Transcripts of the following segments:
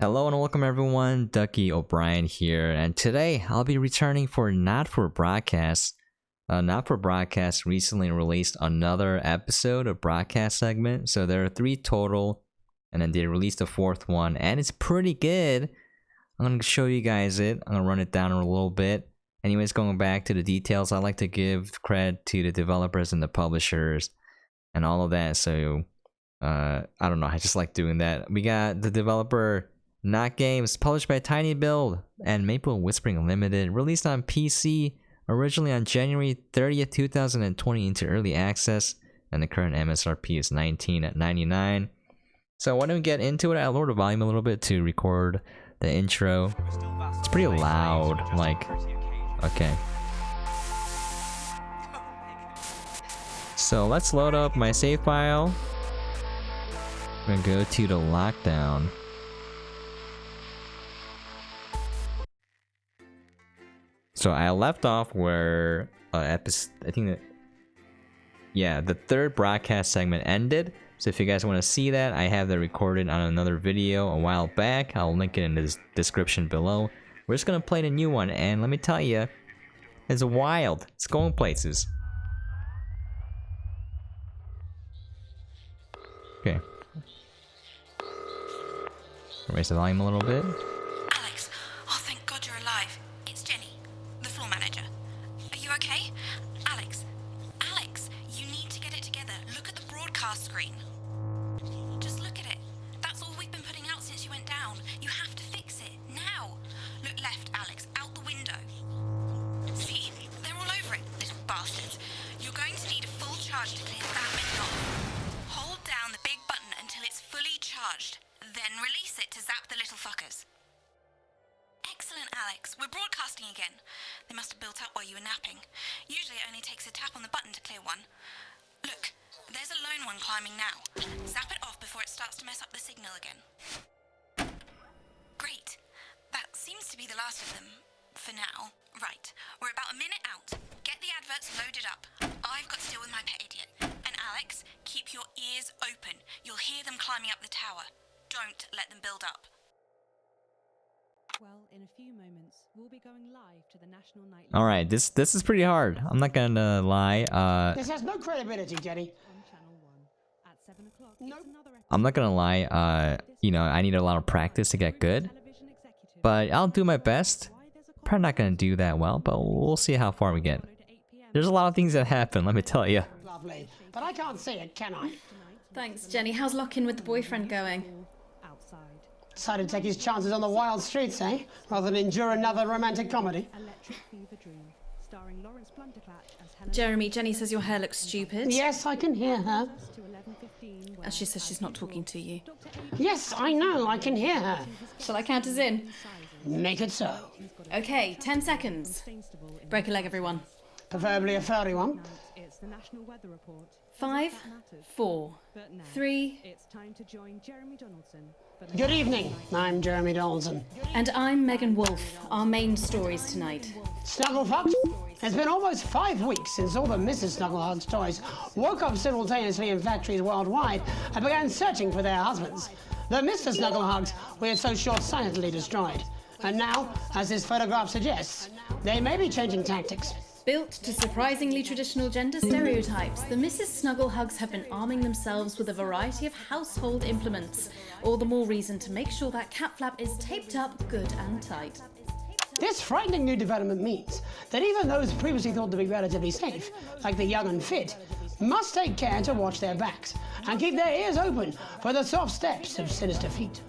Hello and welcome everyone, duckyobrien here, and today I'll be returning for Not For Broadcast. Not For Broadcast recently released another episode of broadcast segment, so there are 3 total, and then they released the 4th one, and it's pretty good. I'm going to show you guys it. I'm going to run it down a little bit. Anyways, going back to the details, I like to give credit to the developers and the publishers and all of that, so I don't know, I just like doing that. We got the developer Not Games, published by tinyBuild and Maple Whispering Limited, released on PC originally on January 30th, 2020 into early access, and the current MSRP is $19.99. So why don't we get into it? I lowered the volume a little bit to record the intro. It's pretty loud, like, okay. So let's load up my save file. I'm gonna go to the lockdown. So I left off where episode, I think that, yeah, the 3rd broadcast segment ended. So if you guys want to see that, I have that recorded on another video a while back. I'll link it in the description below. We're just gonna play the new one, and let me tell you, it's wild. It's going places. Okay. Raise the volume a little bit. Alex, oh thank God you're alive. It's Jenny, the floor manager. Are you okay? Alex, you need to get it together. Look at the broadcast screen. Just look at it. That's all we've been putting out since you went down. You have to fix it, now. Look left, Alex, out the window. See? They're all over it, little bastards. You're going to need a full charge to clear that many off. Hold down the big button until it's fully charged. Then release it to zap the little fuckers. Excellent, Alex. We're broadcasting again. They must have built up while you were napping. Usually it only takes a tap on the button to clear one. Look, there's a lone one climbing now. Zap it off before it starts to mess up the signal again. Great. That seems to be the last of them. For now. Right. We're about a minute out. Get the adverts loaded up. I've got to deal with my pet idiot. And Alex, keep your ears open. You'll hear them climbing up the tower. Don't let them build up. Well, in a few moments, we'll be going live to the National Night. All right, this is pretty hard. I'm not gonna lie. This has no credibility, Jenny. On Channel 1 at 7 o'clock. Nope. I'm not gonna lie. You know, I need a lot of practice to get good, but I'll do my best. Probably not gonna do that well, but we'll see how far we get. There's a lot of things that happen, let me tell you. Lovely. But I can't see it, can I? Thanks, Jenny. How's lock-in with the boyfriend going? Outside. Decided to take his chances on the wild streets, eh? Rather than endure another romantic comedy. Electric Fever Dream, starring Lawrence Blunderclatch as Helen. Jeremy, Jenny says your hair looks stupid. Yes, I can hear her. To 11:15. As she says she's not talking to you. Yes, I know, I can hear her. Shall I count us in? Make it so. Okay, 10 seconds. Break a leg, everyone. Preferably a furry one. It's the National Weather Report. 5, 4, But now 3, it's time to join Jeremy Donaldson for the Good evening, I'm Jeremy Donaldson. and I'm Megan Wolfe. Our main stories tonight. Snugglefucked? It's been almost 5 weeks since all the Mrs. Snugglehugs toys woke up simultaneously in factories worldwide and began searching for their husbands. The Mr. Snugglehugs we had so short-sightedly destroyed. And now, as this photograph suggests, they may be changing tactics. Built to surprisingly traditional gender stereotypes, the Mrs. Snugglehugs have been arming themselves with a variety of household implements. All the more reason to make sure that cat flap is taped up good and tight. This frightening new development means that even those previously thought to be relatively safe, like the young and fit, must take care to watch their backs and keep their ears open for the soft steps of sinister feet.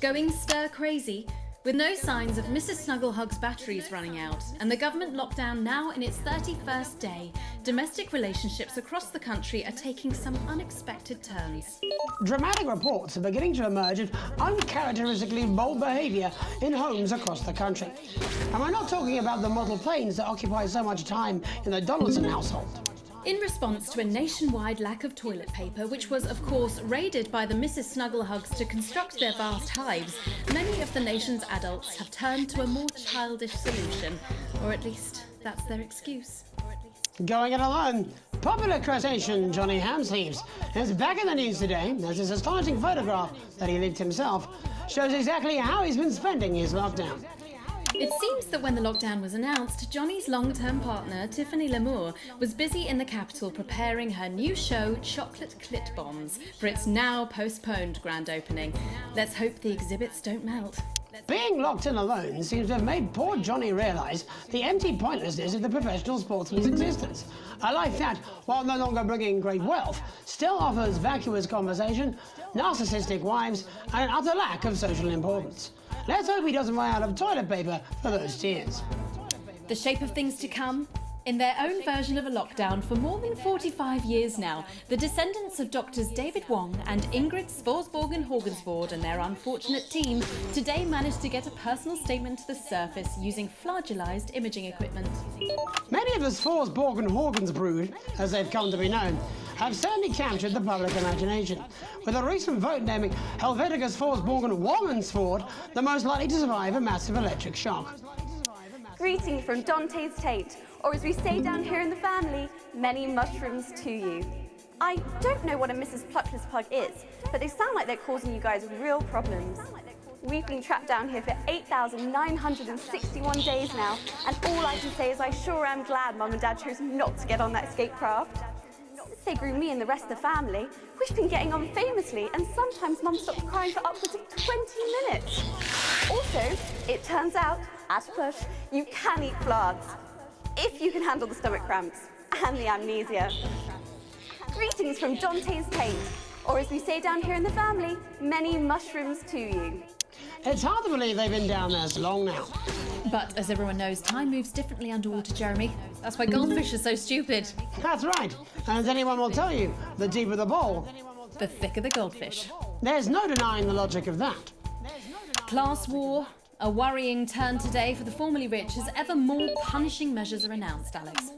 Going stir crazy, with no signs of Mrs. Snugglehug's batteries running out, and the government lockdown now in its 31st day, domestic relationships across the country are taking some unexpected turns. Dramatic reports are beginning to emerge of uncharacteristically bold behaviour in homes across the country. And we're not talking about the model planes that occupy so much time in the Donaldson household. In response to a nationwide lack of toilet paper, which was of course raided by the Mrs. Snugglehugs to construct their vast hives, many of the nation's adults have turned to a more childish solution, or at least that's their excuse. Going it alone, Popular crustacean Johnny Hamsleeves is back in the news today as his astonishing photograph that he leaked himself shows exactly how he's been spending his lockdown. It seems that when the lockdown was announced, Johnny's long-term partner, Tiffany Lamour, was busy in the capital preparing her new show, Chocolate Clit Bombs, for its now postponed grand opening. Let's hope the exhibits don't melt. Being locked in alone seems to have made poor Johnny realise the empty pointlessness of the professional sportsman's existence. A life that, while no longer bringing great wealth, still offers vacuous conversation, narcissistic wives, and an utter lack of social importance. Let's hope he doesn't run out of toilet paper for those tears. The shape of things to come? In their own version of a lockdown for more than 45 years now, the descendants of Doctors David Wong and Ingrid Svorsborgen-Horgensvoord and their unfortunate team today managed to get a personal statement to the surface using flagellized imaging equipment. Many of the Svorsborgen-Horgensvoord, as they've come to be known, have certainly captured the public imagination, with a recent vote naming Helvetica Svorsborgen-Wongensvoord the most likely to survive a massive electric shock. Greetings from Dante's Tate, or as we say down here in the family, many mushrooms to you. I don't know what a Mrs. Pluckless Pug is, but they sound like they're causing you guys real problems. We've been trapped down here for 8,961 days now, and all I can say is I sure am glad Mum and Dad chose not to get on that escape craft. Since they grew me and the rest of the family, we've been getting on famously, and sometimes Mum stops crying for upwards of 20 minutes. Also, it turns out, at a push, you can eat flags, if you can handle the stomach cramps and the amnesia. Greetings from Dante's Tate, or as we say down here in the family, many mushrooms to you. It's hard to believe they've been down there so long now. But as everyone knows, time moves differently underwater, Jeremy. That's why goldfish are so stupid. That's right, and as anyone will tell you, the deeper the bowl, The thicker the goldfish. there's no denying the logic of that. Class war, a worrying turn today for the formerly rich as ever more punishing measures are announced, Alex.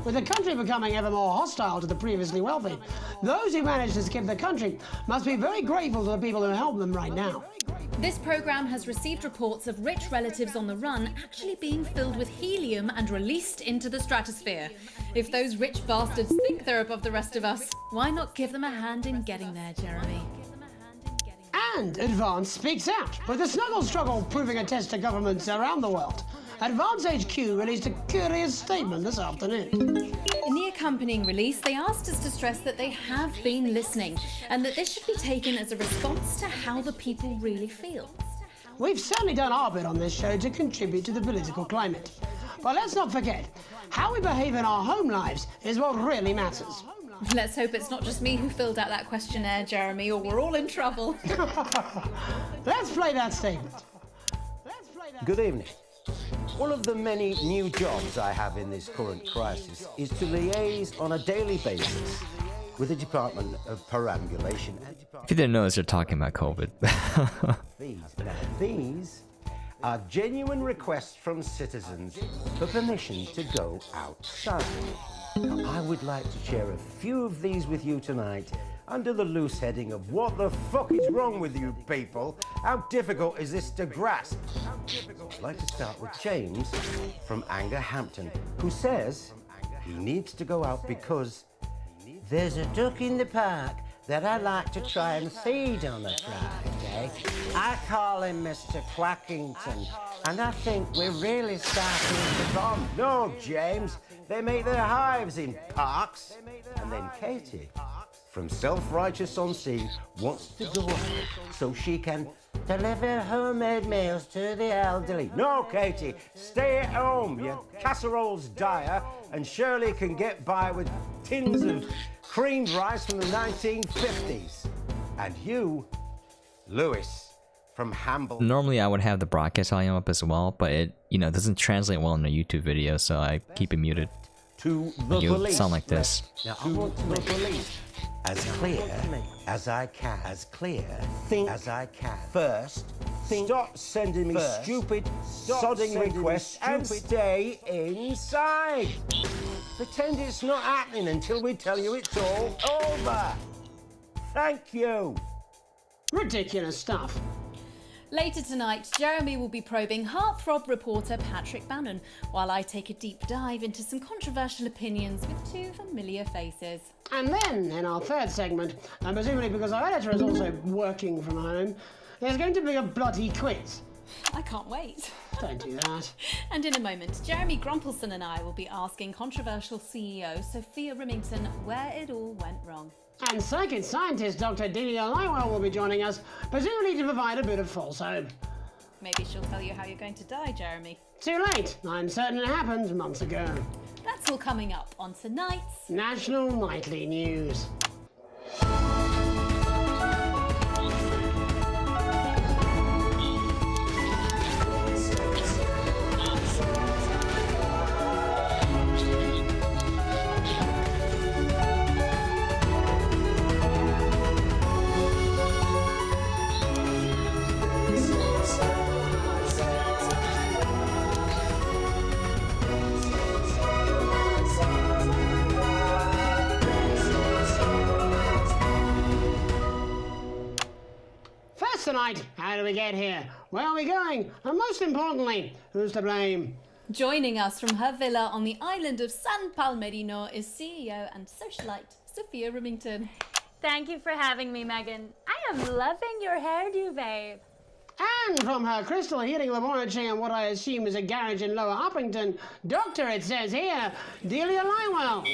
With the country becoming ever more hostile to the previously wealthy, those who manage to skip the country must be very grateful to the people who help them right now. This programme has received reports of rich relatives on the run actually being filled with helium and released into the stratosphere. If those rich bastards think they're above the rest of us, why not give them a hand in getting there, Jeremy? And Advance speaks out, with the snuggle struggle proving a test to governments around the world. Advance HQ released a curious statement this afternoon. In the accompanying release, they asked us to stress that they have been listening and that this should be taken as a response to how the people really feel. We've certainly done our bit on this show to contribute to the political climate. But let's not forget, how we behave in our home lives is what really matters. Let's hope it's not just me who filled out that questionnaire, Jeremy, or we're all in trouble. Let's play that statement. Good evening. One of the many new jobs I have in this current crisis is to liaise on a daily basis with the Department of Perambulation. If you didn't notice, they're talking about COVID. These are genuine requests from citizens for permission to go outside. Now, I would like to share a few of these with you tonight under the loose heading of what the fuck is wrong with you people? How difficult is this to grasp? I'd like to start with James from Angerhampton, who says he needs to go out because there's a duck in the park that I like to try and feed on a Friday. I call him Mr. Quackington, and I think we're really starting to bond. No, James, they make their hives in parks. And then Katie from Self-Righteous-on-Sea wants to go out so she can deliver homemade meals to the elderly. No, Katie, stay at home. Your casserole's dire, and Shirley can get by with tins of creamed rice from the 1950s. And you, Lewis, from Hamble. Normally I would have the broadcast volume up as well, but it doesn't translate well in a YouTube video, so I keep it muted. To the You police. sound like this. Now, I want to make police as clear as I can. As clear as I can. First, stop sending me stupid, sodding requests and stay inside. Pretend it's not happening until we tell you it's all over. Thank you. Ridiculous stuff. Later tonight, Jeremy will be probing heartthrob reporter Patrick Bannon, while I take a deep dive into some controversial opinions with two familiar faces. And then, in our third segment, and presumably because our editor is also working from home, there's going to be a bloody quiz. I can't wait. Don't do that. And in a moment, Jeremy Grumpelson and I will be asking controversial CEO Sophia Remington where it all went wrong. And psychic scientist Dr. Delia Lywell will be joining us, presumably to provide a bit of false hope. Maybe she'll tell you how you're going to die, Jeremy. Too late. I'm certain it happened months ago. That's all coming up on tonight's National Nightly News. Tonight, how do we get here? Where are we going? And most importantly, who's to blame? Joining us from her villa on the island of San Palmerino is CEO and socialite Sophia Remington. Thank you for having me, Megan. I am loving your hairdo, babe. And from her crystal heating laboratory and what I assume is a garage in Lower Uppington, Doctor, it says here, Delia Lywell.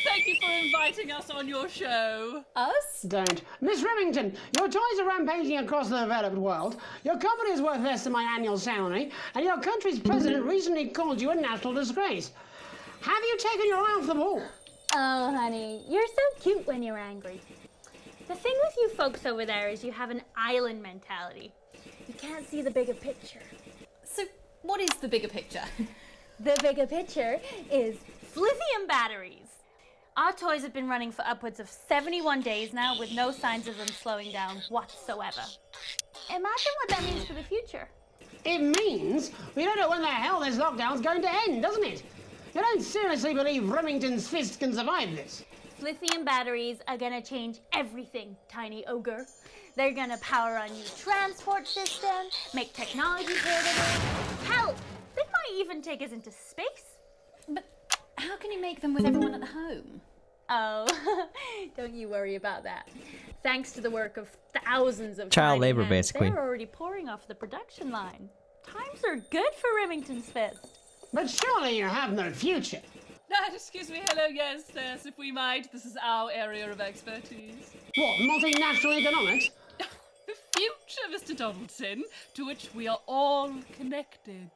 Thank you for inviting us on your show. Us? Don't. Miss Remington, your toys are rampaging across the developed world, your company is worth less than my annual salary, and your country's president recently called you a national disgrace. Have you taken your eye off the ball? Oh, honey, you're so cute when you're angry. The thing with you folks over there is you have an island mentality. You can't see the bigger picture. So, what is the bigger picture? The bigger picture is lithium batteries. Our toys have been running for upwards of 71 days now with no signs of them slowing down whatsoever. Imagine what that means for the future. It means we don't know when the hell this lockdown's going to end, doesn't it? You don't seriously believe Remington's fist can survive this? Lithium batteries are gonna change everything, tiny ogre. They're gonna power a new transport system, make technology portable. Hell, they might even take us into space. But how can you make them with everyone at home? Oh, don't you worry about that. Thanks to the work of thousands of child tiny labor, hands, basically. They're already pouring off the production line. Times are good for Remington's fist. But surely you have no future. Excuse me, hello, yes, if we might. This is our area of expertise. What, multinational economics? The future, Mr. Donaldson, to which we are all connected.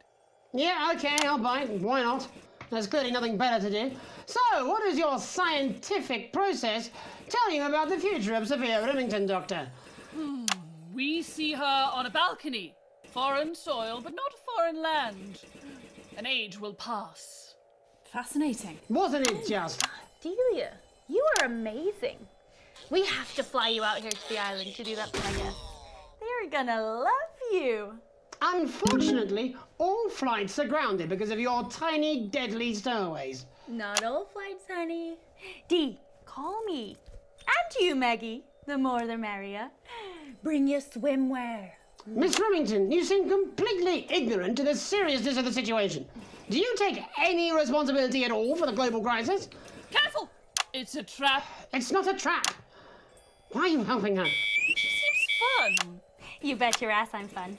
Yeah, okay, I'll bite. Why not? There's clearly nothing better to do. So, what does your scientific process tell you about the future of Sophia Remington, Doctor? We see her on a balcony. Foreign soil, but not foreign land. An age will pass. Fascinating. Wasn't it just? Delia, you are amazing. We have to fly you out here to the island to do that for my guests. They're gonna love you. Unfortunately, all flights are grounded because of your tiny, deadly stowaways. Not all flights, honey. Dee, call me. And to you, Maggie. The more the merrier. Bring your swimwear. Miss Remington, you seem completely ignorant to the seriousness of the situation. Do you take any responsibility at all for the global crisis? Careful! It's a trap. It's not a trap. Why are you helping her? She seems fun. You bet your ass I'm fun.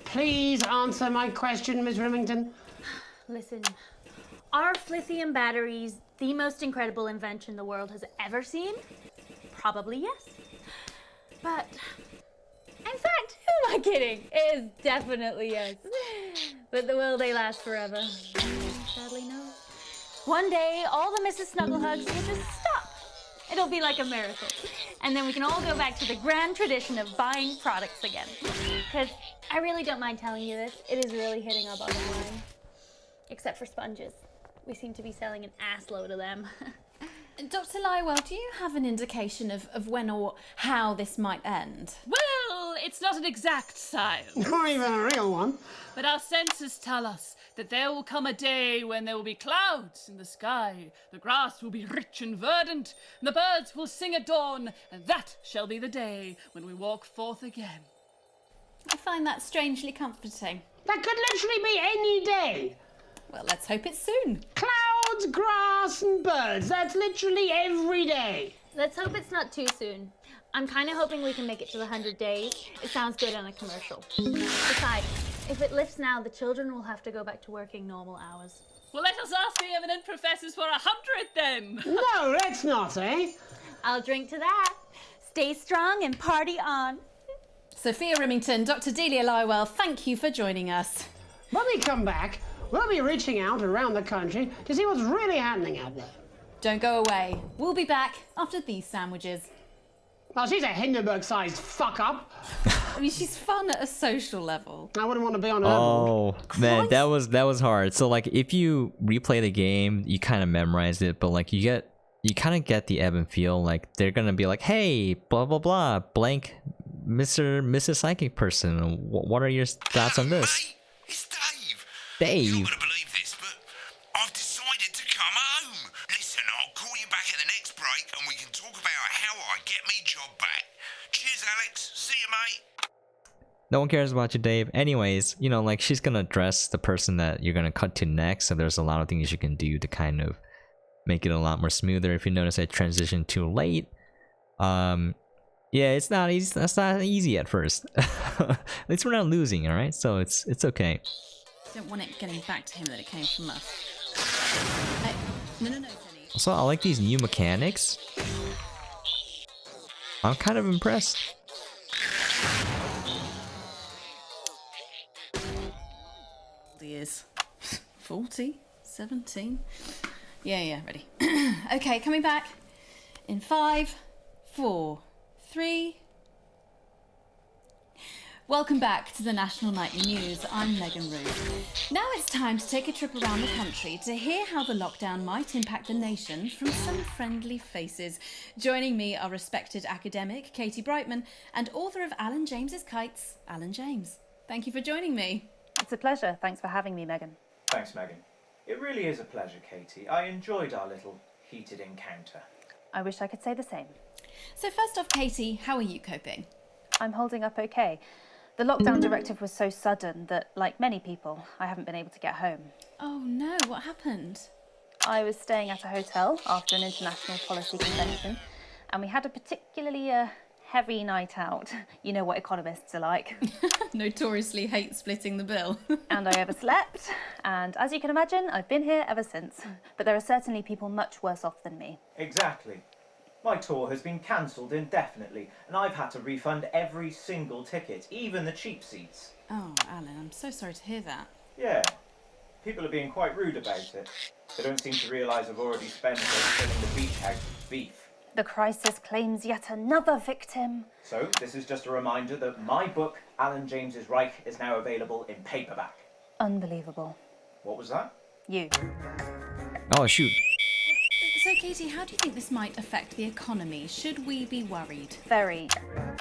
Please answer my question, Miss Remington. Listen, are lithium batteries the most incredible invention the world has ever seen? Probably yes. But, in fact, who am I kidding? It is definitely yes. But will they last forever? Sadly, no. One day, all the Mrs. Snugglehugs will just stop. It'll be like a miracle. And then we can all go back to the grand tradition of buying products again. Because I really don't mind telling you this, it is really hitting our bottom line. Except for sponges. We seem to be selling an ass load of them. Dr. Lywell, do you have an indication of when or how this might end? Well, it's not an exact science. Not even a real one. But our senses tell us that there will come a day when there will be clouds in the sky, the grass will be rich and verdant, and the birds will sing at dawn, and that shall be the day when we walk forth again. I find that strangely comforting. That could literally be any day. Well, let's hope it's soon. Clouds, grass, and birds. That's literally every day. Let's hope it's not too soon. I'm kind of hoping we can make it to the 100 days. It sounds good on a commercial. Besides, if it lifts now, the children will have to go back to working normal hours. Well, let us ask the eminent professors for 100 then. No, let's not, eh? I'll drink to that. Stay strong and party on. Sophia Remington, Dr. Delia Lywell, thank you for joining us. When we come back, we'll be reaching out around the country to see what's really happening out there. Don't go away. We'll be back after these sandwiches. Well, she's a Hindenburg-sized fuck-up. I mean, she's fun at a social level. I wouldn't want to be on her board. Oh man, that was hard. So like, if you replay the game, you kind of memorize it, but like you kind of get the ebb and feel. Like they're gonna be like, hey, blah blah blah, blank, Mrs. Psychic person. What are your thoughts on this? Mate, it's Dave. Dave. You're not gonna believe this, but I've decided to come home. Listen, I'll call you back at the next break and we can talk about how I get me job back. Cheers, Alex. See you, mate. No one cares about you, Dave. Anyways, you know, like she's gonna address the person that you're gonna cut to next, so there's a lot of things you can do to kind of make it a lot more smoother. If you notice I transitioned too late, yeah, it's not easy. That's not easy at first. At least we're not losing, all right? So it's okay. Don't want it getting back to him that it came from us. No, Jenny. Also, I like these new mechanics. I'm kind of impressed. He is 40, 17. Yeah, ready. Okay, coming back in 5, 4, 3. Welcome back to the National Nightly News. I'm Megan Root. Now it's time to take a trip around the country to hear how the lockdown might impact the nation from some friendly faces. Joining me are respected academic Katie Brightman and author of Alan James's Kites, Alan James. Thank you for joining me. It's a pleasure. Thanks for having me, Megan. Thanks, Megan. It really is a pleasure, Katie. I enjoyed our little heated encounter. I wish I could say the same. So first off, Katie, how are you coping? I'm holding up okay. The lockdown directive was so sudden that, like many people, I haven't been able to get home. Oh no, what happened? I was staying at a hotel after an international policy convention, and we had a particularly heavy night out. You know what economists are like. Notoriously hate splitting the bill. And I overslept, and as you can imagine, I've been here ever since. But there are certainly people much worse off than me. Exactly. My tour has been cancelled indefinitely, and I've had to refund every single ticket, even the cheap seats. Oh, Alan, I'm so sorry to hear that. Yeah. People are being quite rude about it. They don't seem to realise I've already spent it filling the beach house with beef. The crisis claims yet another victim. So, this is just a reminder that my book, Alan James's Reich, is now available in paperback. Unbelievable. What was that? You. Oh shoot. So, Katie, how do you think this might affect the economy? Should we be worried? Very.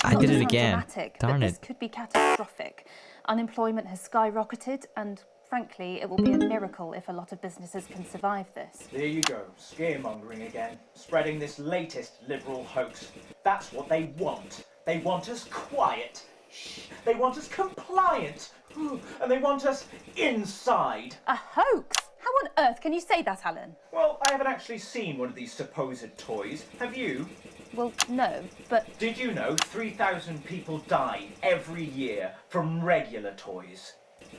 I Not did to it sound again. Dramatic, Darn but it. this could be catastrophic. Unemployment has skyrocketed, and frankly, it will be a miracle if a lot of businesses can survive this. There you go, scaremongering again, spreading this latest liberal hoax. That's what they want. They want us quiet. Shh. They want us compliant. And they want us inside. A hoax? How on earth can you say that, Alan? Well, I haven't actually seen one of these supposed toys. Have you? Well, no, but... Did you know 3,000 people die every year from regular toys?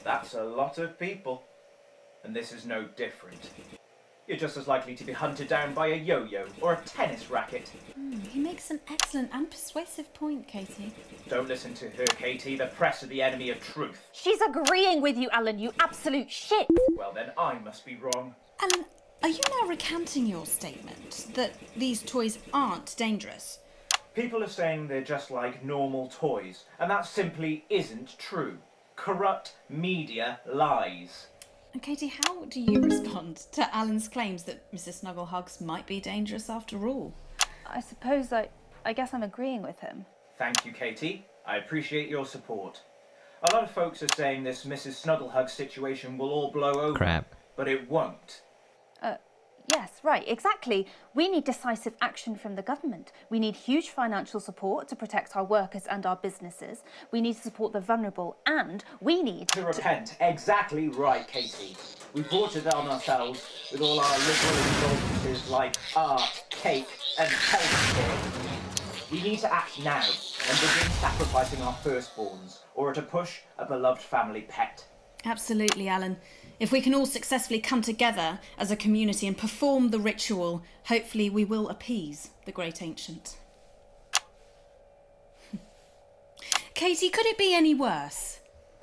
That's a lot of people. And this is no different. You're just as likely to be hunted down by a yo-yo or a tennis racket. He makes an excellent and persuasive point, Katie. Don't listen to her, Katie. The press are the enemy of truth. She's agreeing with you, Alan, you absolute shit! Well, then I must be wrong. Alan, are you now recanting your statement that these toys aren't dangerous? People are saying they're just like normal toys, and that simply isn't true. Corrupt media lies. And Katie, how do you respond to Alan's claims that Mrs. Snugglehugs might be dangerous after all? I suppose I guess I'm agreeing with him. Thank you, Katie. I appreciate your support. A lot of folks are saying this Mrs. Snugglehug situation will all blow over. Crap. But it won't. Yes, right, exactly. We need decisive action from the government. We need huge financial support to protect our workers and our businesses. We need to support the vulnerable, and we need to repent. Exactly right, Katie. We brought it on ourselves with all our liberal indulgences like art, cake, and healthcare. We need to act now and begin sacrificing our firstborns, or at a push, a beloved family pet. Absolutely, Alan. If we can all successfully come together as a community and perform the ritual, hopefully we will appease the great ancient. Katie, could it be any worse?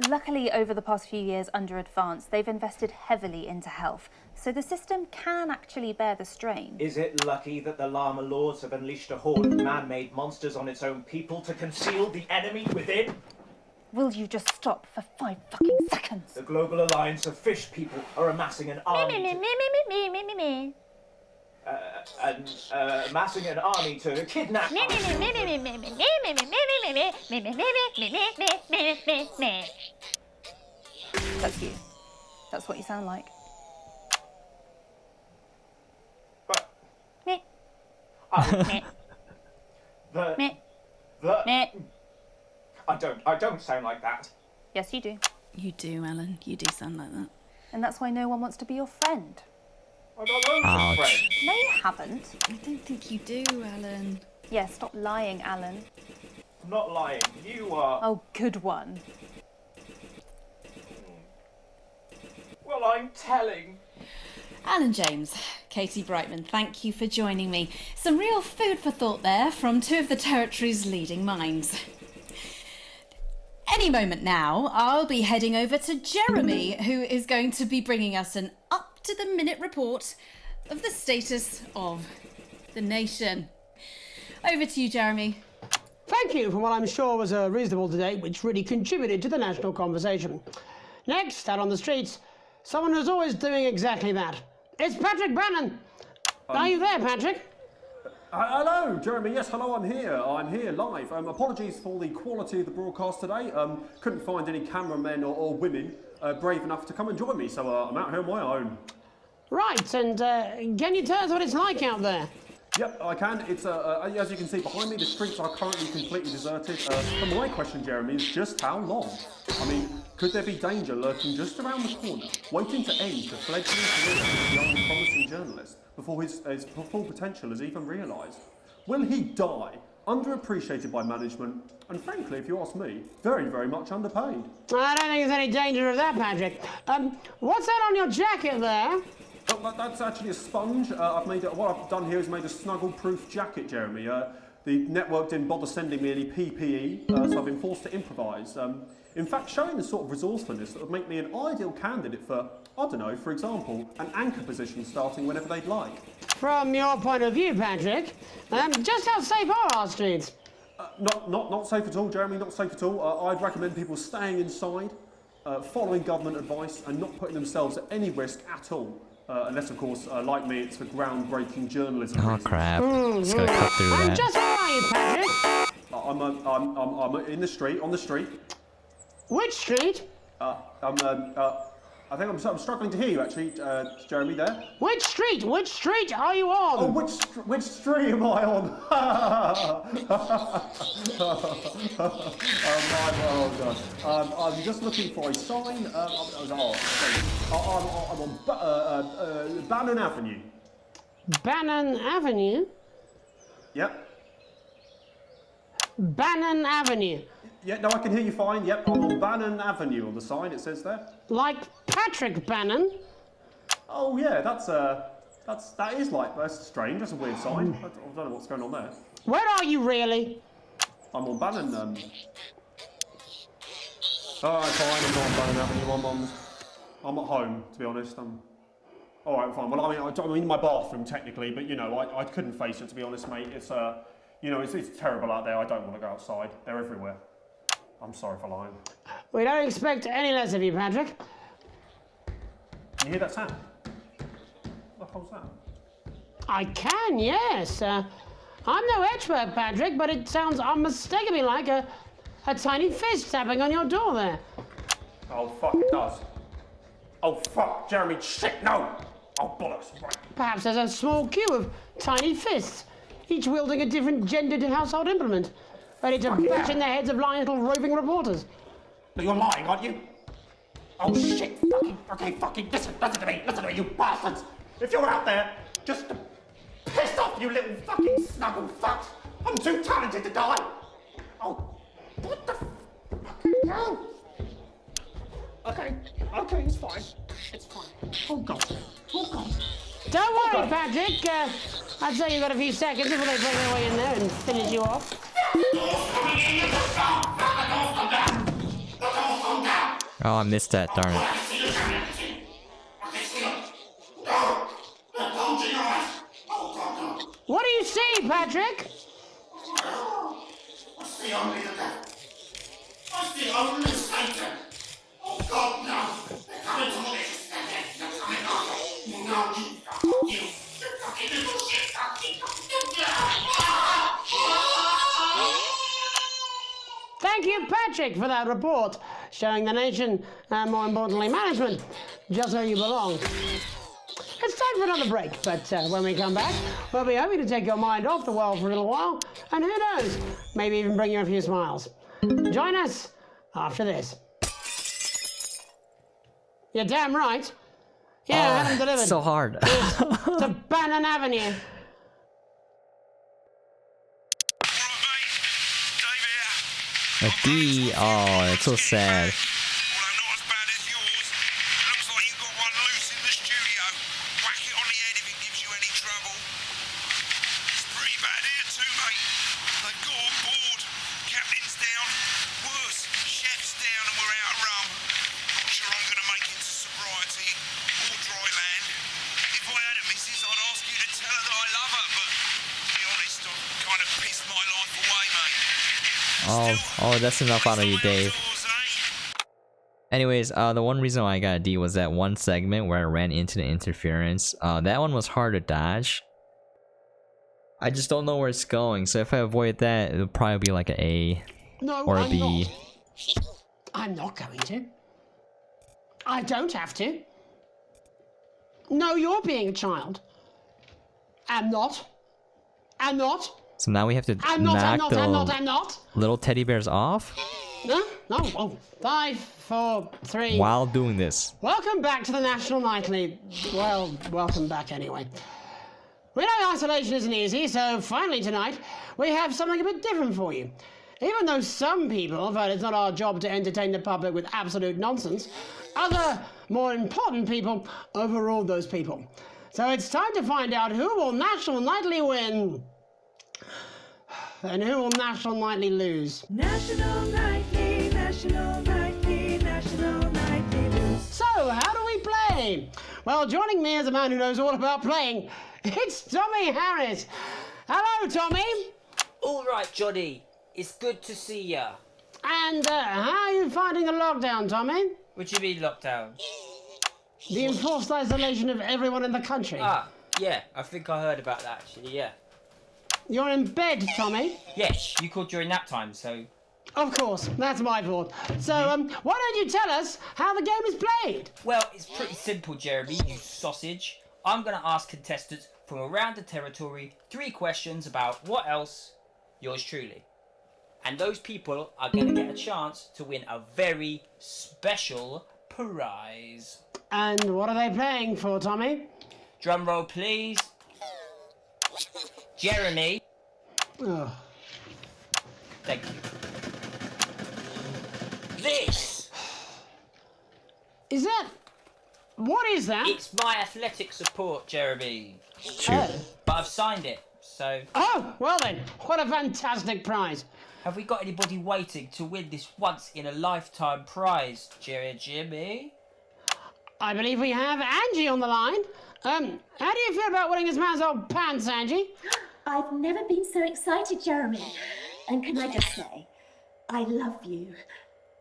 Luckily, over the past few years under Advance, they've invested heavily into health, so the system can actually bear the strain. Is it lucky that the Llama Lords have unleashed a horde of man-made monsters on its own people to conceal the enemy within? Will you just stop for 5 fucking seconds? The Global Alliance of Fish People are amassing an army amassing an army to kidnap That's you. That's what you sound like. But Meh. I don't sound like that. Yes, you do. You do, Alan. You do sound like that. And that's why no one wants to be your friend. I've got loads of friends. No, you haven't. I don't think you do, Alan. Yeah, stop lying, Alan. I'm not lying. You are. Oh, good one. Well, I'm telling. Alan James, Katie Brightman, thank you for joining me. Some real food for thought there from two of the territory's leading minds. Any moment now, I'll be heading over to Jeremy, who is going to be bringing us an up-to-the-minute report of the status of the nation. Over to you, Jeremy. Thank you for what I'm sure was a reasonable debate which really contributed to the national conversation. Next, out on the streets, someone who's always doing exactly that. It's Patrick Bannon. Are you there, Patrick? Hello, Jeremy. Yes, hello, I'm here. I'm here live. Apologies for the quality of the broadcast today. Couldn't find any cameramen or women brave enough to come and join me, so I'm out here on my own. Right, and can you tell us what it's like out there? Yep, I can. It's as you can see behind me, the streets are currently completely deserted. But my question, Jeremy, is just how long? I mean, could there be danger lurking just around the corner, waiting to end the fledgling career of the young promising journalist before his full potential is even realised? Will he die, underappreciated by management, and frankly, if you ask me, very, very much underpaid? I don't think there's any danger of that, Patrick. What's that on your jacket there? Oh, that's actually a sponge. What I've done here is made a snuggle-proof jacket, Jeremy. The network didn't bother sending me any PPE, so I've been forced to improvise. In fact, showing the sort of resourcefulness that would make me an ideal candidate for, I don't know, for example, an anchor position starting whenever they'd like. From your point of view, Patrick, just how safe are our streets? Not safe at all, Jeremy, not safe at all. I'd recommend people staying inside, following government advice, and not putting themselves at any risk at all. Unless, of course, like me, it's for groundbreaking journalism. Oh, crap. Just gotta cut through that. And just where are you, Patrick? I'm in the street, on the street. Which street? I think I'm struggling to hear you, actually, Jeremy, there. Which street? Which street are you on? Oh, which street am I on? I'm just looking for a sign. I'm on Bannon Avenue. Bannon Avenue? Yep. Bannon Avenue. Yeah, no, I can hear you fine. Yep, I'm on Bannon Avenue on the sign, it says there. Like Patrick Bannon? Oh yeah, that's strange. That's a weird sign. I don't know what's going on there. Where are you really? I'm on Bannon. Oh, fine. I'm not on Bannon Avenue. I'm at home, to be honest. All right, fine. Well, I'm in my bathroom technically, but you know, I couldn't face it, to be honest, mate. It's it's terrible out there. I don't want to go outside. They're everywhere. I'm sorry for lying. We don't expect any less of you, Patrick. Can you hear that sound? What the hell's that? I can, yes. I'm no expert, Patrick, but it sounds unmistakably like a tiny fist tapping on your door there. Oh, fuck, it does. Oh, fuck, Jeremy, shit, no! Oh, bollocks, right. Perhaps there's a small queue of tiny fists, each wielding a different gendered household implement, ready to bash in the heads of lying little roving reporters. No, you're lying, aren't you? Oh, shit. Fucking, listen to me, you bastards. If you're out there, just to piss off, you little fucking snuggle fucks. I'm too talented to die. Oh, what the fucking hell? Okay, it's fine. It's fine. Oh, God. Don't worry, Patrick. I'd say you've got a few seconds before they break their way in there and finish you off. Oh, I missed that, darn it. What do you see, Patrick? I see only the devil. I see only Satan. Oh God, no! They're coming to me. They're coming after me. No, you fucking little shit. Thank you, Patrick, for that report, showing the nation, and more importantly, management, just where you belong. It's time for another break, but when we come back, we'll be hoping to take your mind off the world for a little while, and who knows, maybe even bring you a few smiles. Join us after this. You're damn right. Yeah, I had them delivered. So hard. To Bannon Avenue. A D. Oh, it's so sad. Oh, that's enough out of you, Dave. Anyways, the one reason why I got a D was that one segment where I ran into the interference. That one was hard to dodge. I just don't know where it's going, so if I avoid that, it'll probably be like an A or a B. I'm not going to. I don't have to. No, you're being a child. I'm not. So now we have to I'm not. little teddy bears off? No. Oh, 5, 4, 3. While doing this. Welcome back to the National Nightly. Well, welcome back anyway. We know isolation isn't easy, so finally tonight, we have something a bit different for you. Even though some people felt it's not our job to entertain the public with absolute nonsense, other, more important people overruled those people. So it's time to find out who will National Nightly win. And who will National Nightly lose? National Nightly, National Nightly, National Nightly lose. So, how do we play? Well, joining me as a man who knows all about playing, it's Tommy Harris. Hello, Tommy. All right, Johnny. It's good to see ya. And how are you finding the lockdown, Tommy? What do you mean lockdown? The enforced isolation of everyone in the country. Ah, yeah. I think I heard about that, actually, yeah. You're in bed, Tommy? Yes, you called during nap time, so... Of course, that's my fault. So, why don't you tell us how the game is played? Well, it's pretty simple, Jeremy, you sausage. I'm going to ask contestants from around the territory 3 questions about what else? Yours truly. And those people are going to get a chance to win a very special prize. And what are they playing for, Tommy? Drum roll, please. Jeremy. Oh. Thank you. This! Is that... What is that? It's my athletic support, Jeremy. Oh. But I've signed it, so... Oh, well then, what a fantastic prize. Have we got anybody waiting to win this once-in-a-lifetime prize, Jimmy? I believe we have Angie on the line. How do you feel about winning this man's old pants, Angie? I've never been so excited, Jeremy. And can I just say, I love you.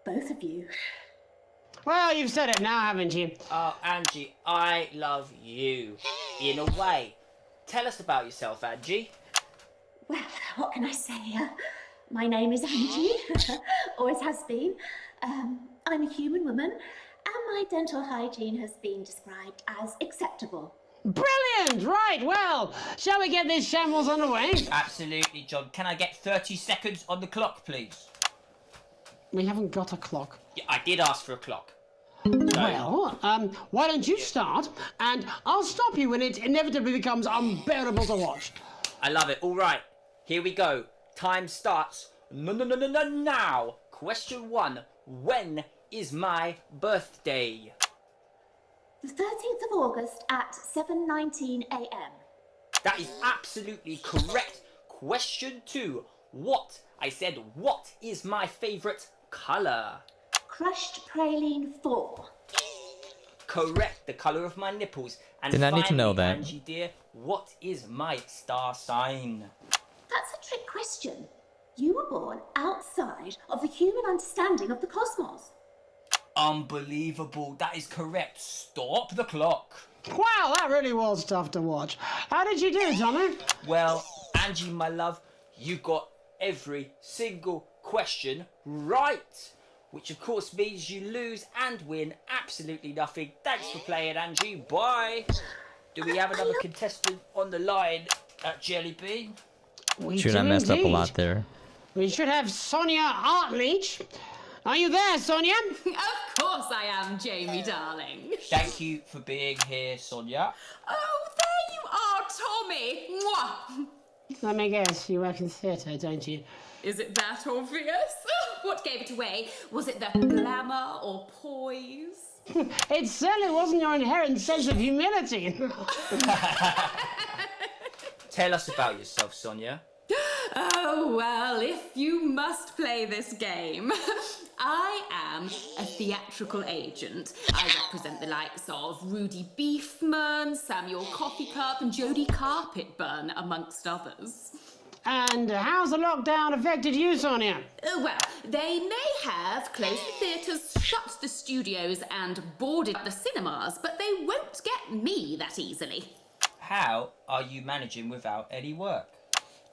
Both of you. Well, you've said it now, haven't you? Oh, Angie, I love you. In a way. Tell us about yourself, Angie. Well, what can I say? My name is Angie. Always has been. I'm a human woman, and my dental hygiene has been described as acceptable. Brilliant! Right, well, shall we get this shambles underway? Absolutely, John. Can I get 30 seconds on the clock, please? We haven't got a clock. Yeah, I did ask for a clock. Well, why don't you start, and I'll stop you when it inevitably becomes unbearable to watch. I love it. All right, here we go. Time starts now. Question 1. When is my birthday? The 13th of August at 7:19 a.m. That is absolutely correct. Question 2. What? I said, what is my favourite colour? Crushed praline 4. Correct, the colour of my nipples. And Did I finally, need to know that? Angie dear, what is my star sign? That's a trick question. You were born outside of the human understanding of the cosmos. Unbelievable, that is correct. Stop the clock. Wow, that really was tough to watch. How did you do, Tommy? Well, Angie, my love, you got every single question right. Which of course means you lose and win absolutely nothing. Thanks for playing, Angie. Bye. Do we have another contestant on the line at Jelly Bean? Shoot, I messed up a lot there. We should have Sonia Artleach. Are you there, Sonia? Of course I am, Jamie, darling. Thank you for being here, Sonia. Oh, there you are, Tommy. Mwah. Let me guess, you work in theatre, don't you? Is it that obvious? What gave it away? Was it the glamour or poise? It certainly wasn't your inherent sense of humility. Tell us about yourself, Sonia. Oh, well, if you must play this game. I am a theatrical agent. I represent the likes of Rudy Beefman, Samuel Coffee Cup, and Jodie Carpetburn, amongst others. And how's the lockdown affected you, Sonia? Well, they may have closed the theatres, shut the studios, and boarded the cinemas, but they won't get me that easily. How are you managing without any work?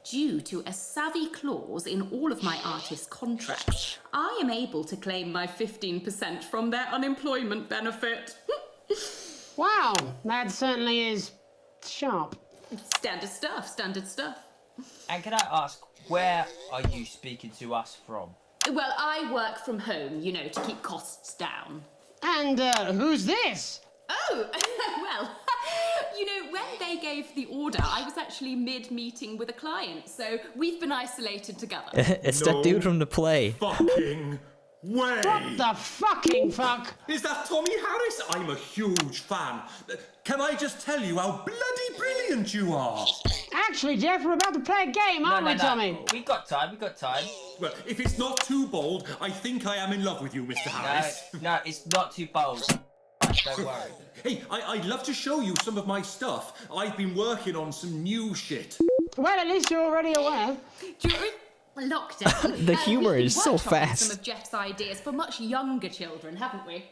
Due to a savvy clause in all of my artist contracts, I am able to claim my 15% from their unemployment benefit. Wow, that certainly is sharp. Standard stuff, standard stuff. And can I ask, where are you speaking to us from? Well, I work from home, you know, to keep costs down. And who's this? Oh, well, you know, when they gave the order, I was actually mid-meeting with a client, so we've been isolated together. It's that dude from the play. Fucking way! What the fucking fuck? Is that Tommy Harris? I'm a huge fan. Can I just tell you how bloody brilliant you are? Actually, Jeff, we're about to play a game, aren't we, Tommy? We got time. Well, if it's not too bold, I think I am in love with you, Mr. Harris. No, it's not too bold. Don't worry. Hey, I'd love to show you some of my stuff. I've been working on some new shit. Well, at least you're already aware. During lockdown, The humor we've is so worked on fast. some of Jeff's ideas for much younger children, haven't we?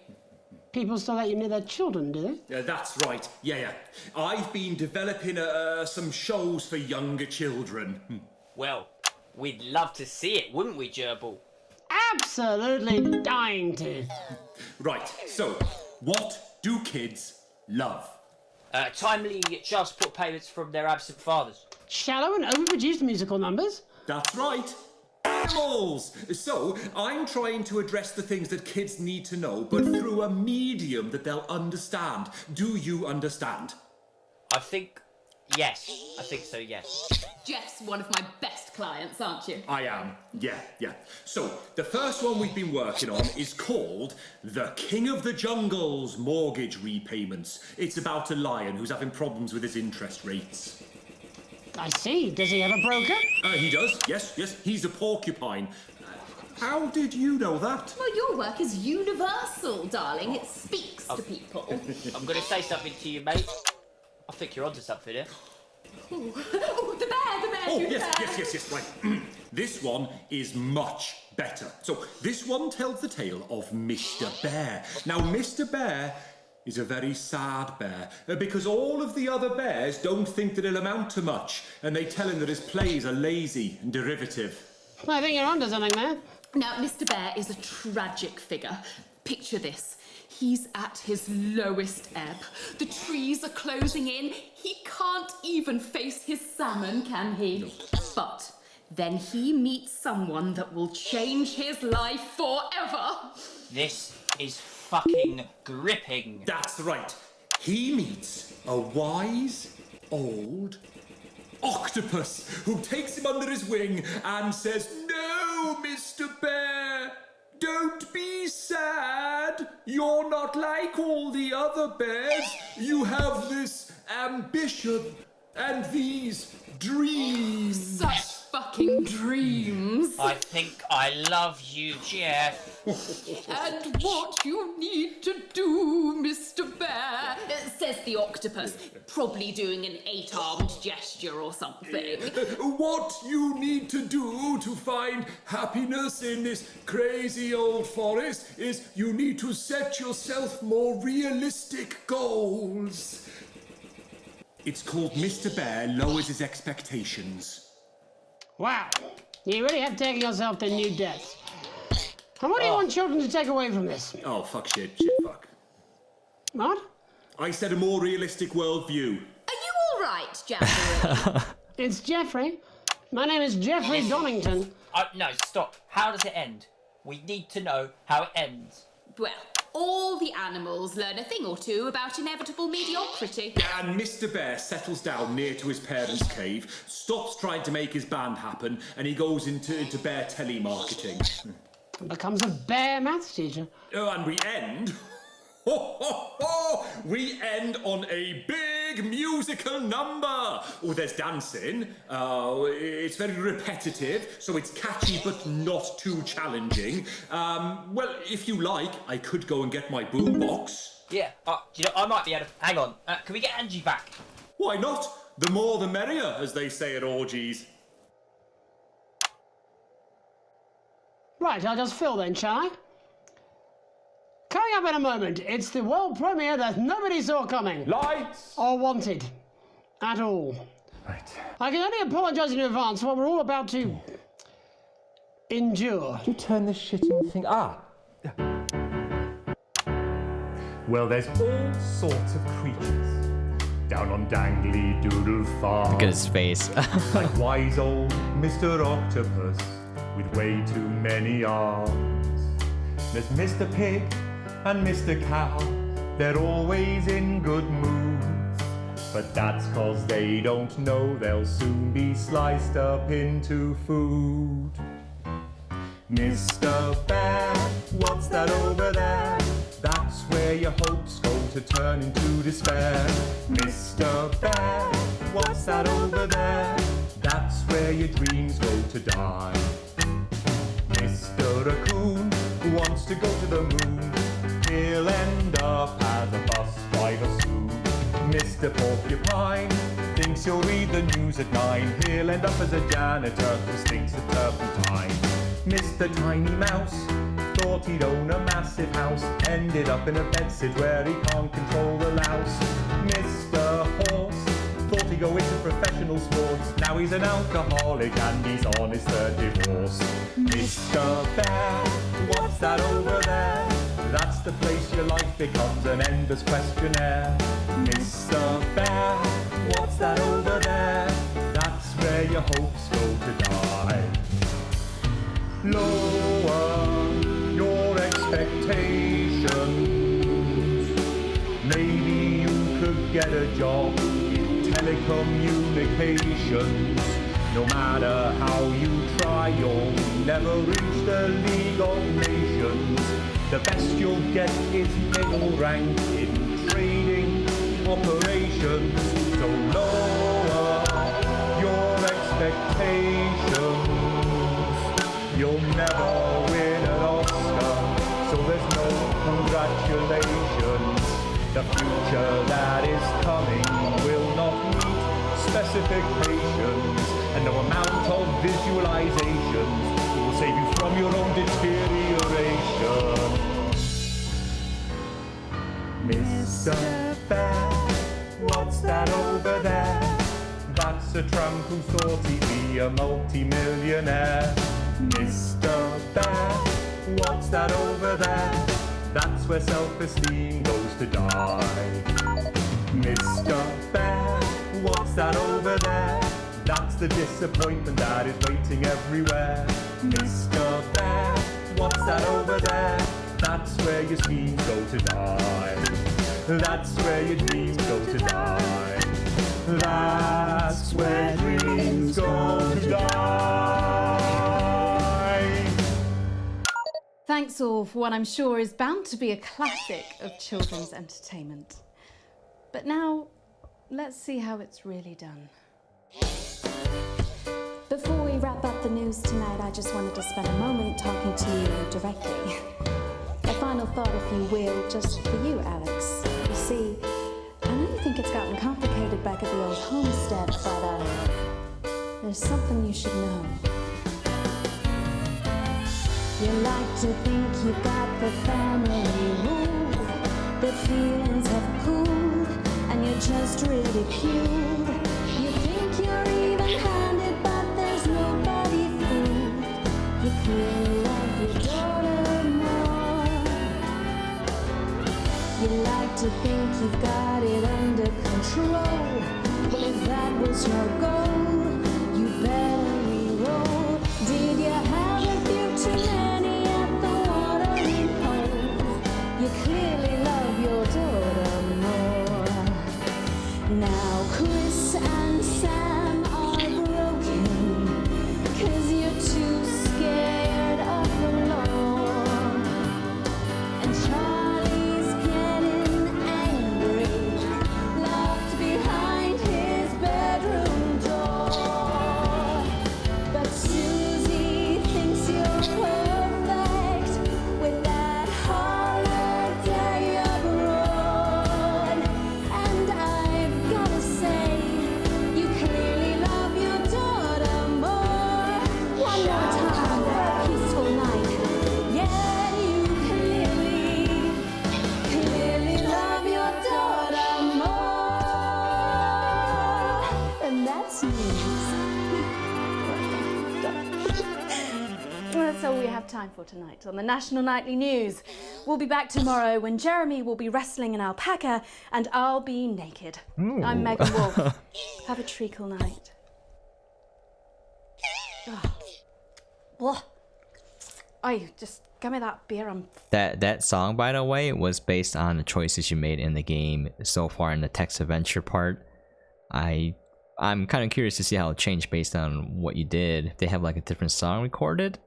People still let you near their children, do they? Yeah, that's right. Yeah. I've been developing some shows for younger children. Well, we'd love to see it, wouldn't we, Gerbil? Absolutely dying to. Right, so, what do kids love? Timely child support payments from their absent fathers. Shallow and overproduced musical numbers? That's right. Animals! So, I'm trying to address the things that kids need to know, but through a medium that they'll understand. Do you understand? I think so, yes. Jeff's one of my best clients, aren't you? I am, yeah. So, the first one we've been working on is called The King of the Jungle's Mortgage Repayments. It's about a lion who's having problems with his interest rates. I see. Does he have a broker? He does, yes. He's a porcupine. How did you know that? Well, your work is universal, darling. It speaks to people. I'm going to say something to you, mate. I think you're onto something here. Ooh. Oh, the bear, Oh, shoot yes, right. This one is much better. So, this one tells the tale of Mr. Bear. Now, Mr. Bear is a very sad bear, because all of the other bears don't think that he'll amount to much, and they tell him that his plays are lazy and derivative. I think you're onto something there. Now, Mr. Bear is a tragic figure. Picture this. He's at his lowest ebb. The trees are closing in. He can't even face his salmon, can he? But then he meets someone that will change his life forever. This is fucking gripping. That's right. He meets a wise, old octopus who takes him under his wing and says, "No, Mr. Bear, don't be sad. You're not like all the other bears. You have this ambition and these dreams." Such fucking dreams. I think I love you, Jeff. And what you need to do, Mr. Bear, says the octopus, probably doing an 8-armed gesture or something. What you need to do to find happiness in this crazy old forest is you need to set yourself more realistic goals. It's called Mr. Bear Lowers His Expectations. Wow, you really have taken yourself to new depths. And what do you want children to take away from this? Oh, fuck, shit, fuck. What? I said a more realistic worldview. Are you all right, Janurary? It's Jeffrey. My name is Jeffrey Donington. No, stop. How does it end? We need to know how it ends. Well, all the animals learn a thing or two about inevitable mediocrity. And Mr. Bear settles down near to his parents' cave, stops trying to make his band happen, and he goes into bear telemarketing. Becomes a bear maths teacher. Oh, and we end... We end on a big musical number. Oh, there's dancing. It's very repetitive, so it's catchy but not too challenging. Well, if you like, I could go and get my boombox. Yeah, I might be able to... Hang on, can we get Angie back? Why not? The more the merrier, as they say at orgies. Right, I'll just fill then, shall I? Coming up in a moment, it's the world premiere that nobody saw coming. Lights! Or wanted. At all. Right. I can only apologise in advance for what we're all about to... endure. Did you turn this shitting thing... Well, there's all sorts of creatures down on Dangly Doodle Farm. Look at his face. Like wise old Mr. Octopus with way too many arms. There's Mr. Pig and Mr. Cow. They're always in good moods. But that's 'cause they don't know they'll soon be sliced up into food. Mr. Bear, what's that over there? That's where your hopes go to turn into despair. Mr. Bear, what's that over there? That's where your dreams go to die. Mr. Raccoon wants to go to the moon. He'll end up as a bus driver soon. Mr. Porcupine thinks he'll read the news at 9. He'll end up as a janitor who stinks of turpentine. Mr. Tiny Mouse thought he'd own a massive house. Ended up in a bedsit where he can't control the louse. Mr. Horse thought he'd go into professional sports. Now he's an alcoholic and he's on his 3rd divorce. Mr. Bear, what's that over there? That's the place your life becomes an endless questionnaire. Mr. Bear, what's that over there? That's where your hopes go to die. Lower your expectations. Maybe you could get a job in telecommunications. No matter how you try, you'll never reach the League of Nations. The best you'll get is middle rank in trading operations. So lower your expectations. You'll never win an Oscar, so there's no congratulations. The future that is coming will not meet specifications, and no amount of visualizations will save you from your own deterioration. Mr. Bear, what's that over there? That's a tramp who thought he'd be a multi-millionaire. Mr. Bear, what's that over there? That's where self-esteem goes to die. Mr. Bear, what's that over there? That's the disappointment that is waiting everywhere. Mr. Bear, what's that over there? That's where your schemes go to die. That's where your dreams go to die. That's where dreams go to die. Thanks all for what I'm sure is bound to be a classic of children's entertainment. But now, let's see how it's really done. Before we wrap up the news tonight, I just wanted to spend a moment talking to you directly. A final thought, if you will, just for you, Alex. You see, I know you think it's gotten complicated back at the old homestead, but there's something you should know. You like to think you've got the family rule, the feelings have cooled, and you're just ridiculed. You think you're even-handed, but there's nobody fooled. You clearly love your daughter more. You like to think you've got it under control. Well, if that was your goal, you better re-roll. Did you have a few too many at the watering hole? You clearly love your daughter more. Now Chris and Sam are broken, 'cause you're too scared of the law. And Charlie's getting angry, locked behind his bedroom door. But Susie thinks you're perfect with that holiday abroad. And I've gotta say, you clearly love your daughter more. One more time for a peaceful night. Yeah, you clearly love your daughter more. And that's news. That's all we have time for tonight on the National Nightly News. We'll be back tomorrow when Jeremy will be wrestling an alpaca and I'll be naked. Ooh. I'm Megan Wolf. Have a treacle night. Blah. Oi, just give me that beer. That song, by the way, was based on the choices you made in the game so far in the text adventure part. I'm kind of curious to see how it changed based on what you did. If they have like a different song recorded,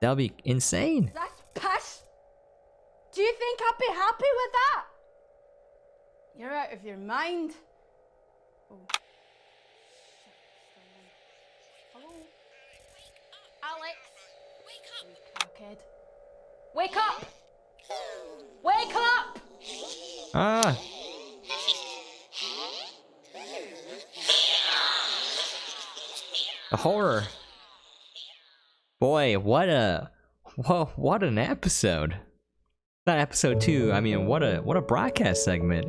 that'll be insane. That's piss. Do you think I'd be happy with that? You're out of your mind. Oh. Hello? Alex. Wake up. Kid. Wake up. Wake up. Ah. The horror. Boy, what an episode. Not episode 2, I mean what a broadcast segment.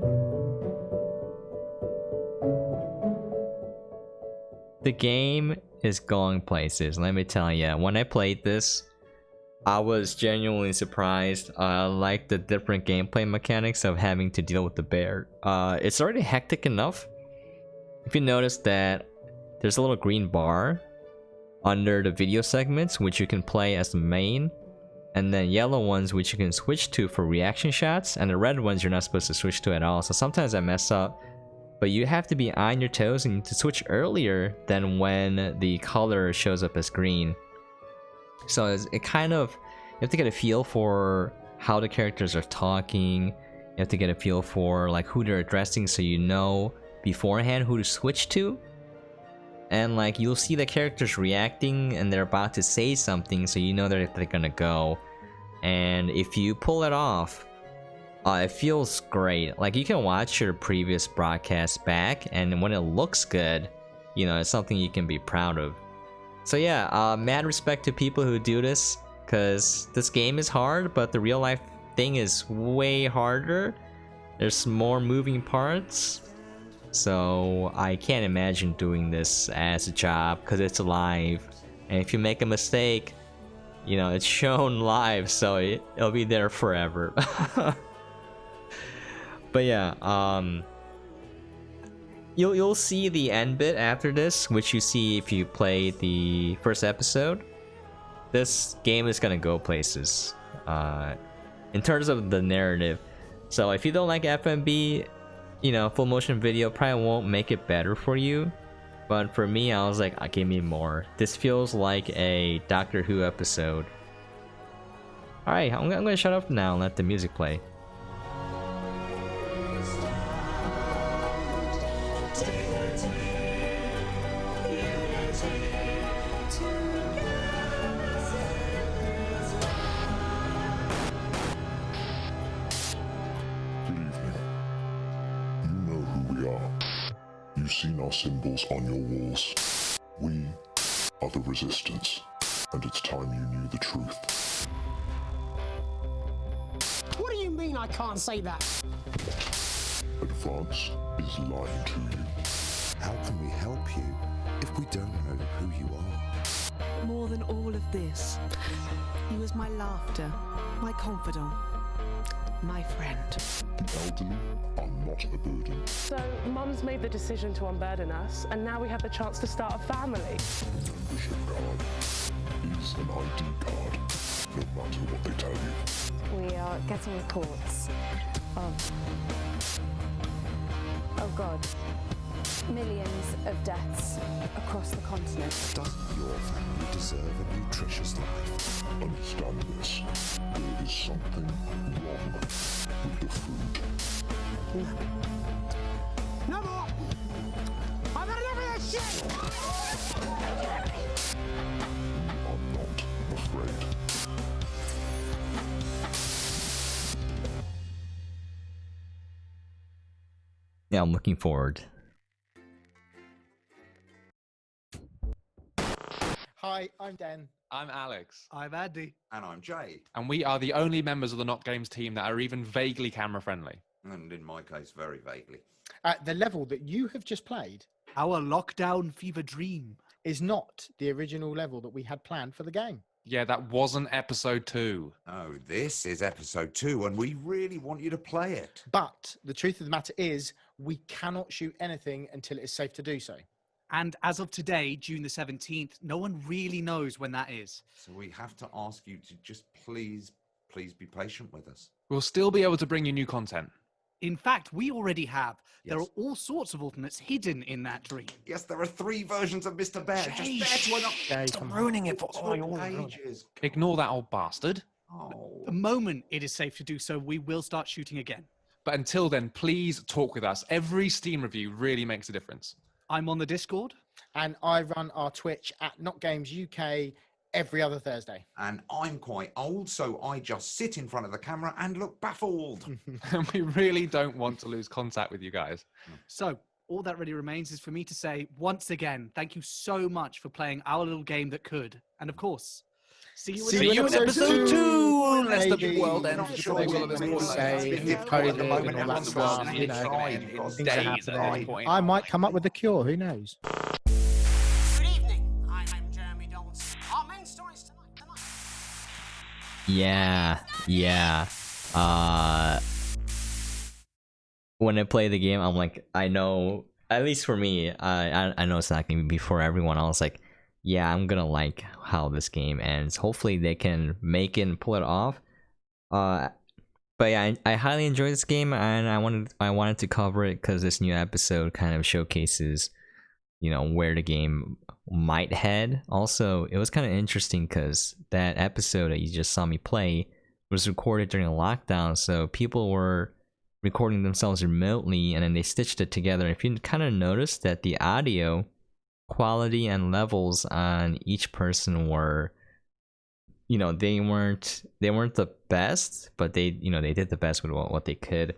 The game is going places, let me tell you. When I played this, I was genuinely surprised. I like the different gameplay mechanics of having to deal with the bear. It's already hectic enough. If you notice that there's a little green bar under the video segments, which you can play as the main, and then yellow ones which you can switch to for reaction shots, and the red ones you're not supposed to switch to at all. So sometimes I mess up, but you have to be on your toes and to switch earlier than when the color shows up as green. So it kind of, you have to get a feel for how the characters are talking. You have to get a feel for like who they're addressing, so you know beforehand who to switch to. And like you'll see the characters reacting and they're about to say something, so you know they're gonna go. And if you pull it off, it feels great. Like you can watch your previous broadcast back, and when it looks good, you know, it's something you can be proud of. So yeah, mad respect to people who do this, because this game is hard, but the real life thing is way harder. There's more moving parts. So I can't imagine doing this as a job, because it's live. And if you make a mistake, you know, it's shown live, so it'll be there forever. But yeah, you'll see the end bit after this, which you see if you play the first episode. This game is gonna go places in terms of the narrative. So if you don't like FMB, you know, full motion video probably won't make it better for you. But for me, I was like, give me more. This feels like a Doctor Who episode. Alright, I'm gonna shut up now and let the music play. You've seen our symbols on your walls. We are the Resistance, and it's time you knew the truth. What do you mean I can't say that? Advance is lying to you. How can we help you if we don't know who you are? More than all of this, he was my laughter, my confidant, my friend. The elderly are not a burden. So, Mum's made the decision to unburden us, and now we have the chance to start a family. Membership card is an ID card, no matter what they tell you. We are getting reports of, oh God, millions of deaths across the continent. Doesn't your family deserve a nutritious life? Understand this. There is something wrong with the food. No more! I've had enough of this shit! I'm not afraid. Yeah, I'm looking forward. Hi, I'm Dan. I'm Alex. I'm Andy. And I'm Jay. And we are the only members of the Not Games team that are even vaguely camera friendly. And in my case, very vaguely. The level that you have just played, our Lockdown Fever Dream, is not the original level that we had planned for the game. Yeah, that wasn't episode 2. Oh, this is episode 2, and we really want you to play it. But the truth of the matter is, we cannot shoot anything until it is safe to do so. And as of today, June the 17th, no one really knows when that is. So we have to ask you to just please be patient with us. We'll still be able to bring you new content. In fact, we already have. Yes. There are all sorts of alternates hidden in that dream. Yes, there are 3 versions of Mr. Bear. Jay, just bear to stop ruining it for all ages. Ignore that old bastard. Oh. The moment it is safe to do so, we will start shooting again. But until then, please talk with us. Every Steam review really makes a difference. I'm on the Discord. And I run our Twitch at Not Games UK every other Thursday. And I'm quite old, so I just sit in front of the camera and look baffled. And we really don't want to lose contact with you guys. So, all that really remains is for me to say, once again, thank you so much for playing our little game that could. And of course, see you in episode 2! Unless the world ends. I'm sure I might come up with a cure, who knows? Yeah. When I play the game, I'm like, I know, at least for me, I know it's not gonna be for everyone. I was like, yeah, I'm gonna like how this game ends. Hopefully they can make it and pull it off. But yeah, I highly enjoyed this game, and I wanted to cover it because this new episode kind of showcases, you know, where the game might head. Also, it was kind of interesting because that episode that you just saw me play was recorded during a lockdown, so people were recording themselves remotely and then they stitched it together. If you kind of noticed that the audio quality and levels on each person were, you know, they weren't the best, but they did the best with what they could.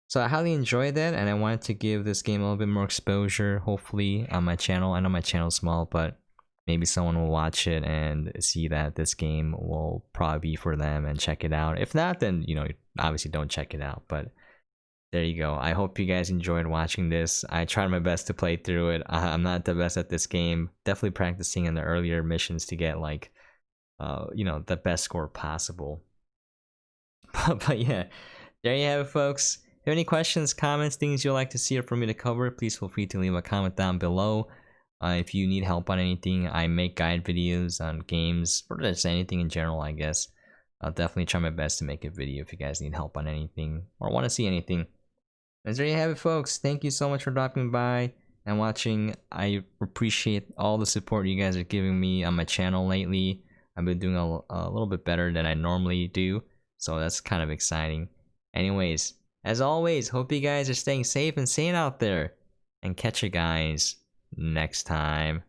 So I highly enjoyed that, and I wanted to give this game a little bit more exposure, hopefully, on my channel. I know my channel's small, but maybe someone will watch it and see that this game will probably be for them and check it out. If not, then, you know, obviously don't check it out. But there you go. I hope you guys enjoyed watching this. I tried my best to play through it. I'm not the best at this game. Definitely practicing in the earlier missions to get, like, you know, the best score possible. But yeah, there you have it, folks. If you have any questions, comments, things you'd like to see or for me to cover, please feel free to leave a comment down below. If you need help on anything, I make guide videos on games, or just anything in general, I guess. I'll definitely try my best to make a video if you guys need help on anything or want to see anything. And there you have it, folks. Thank you so much for dropping by and watching. I appreciate all the support you guys are giving me on my channel lately. I've been doing a little bit better than I normally do, so that's kind of exciting. Anyways, as always, hope you guys are staying safe and sane out there, and catch you guys next time.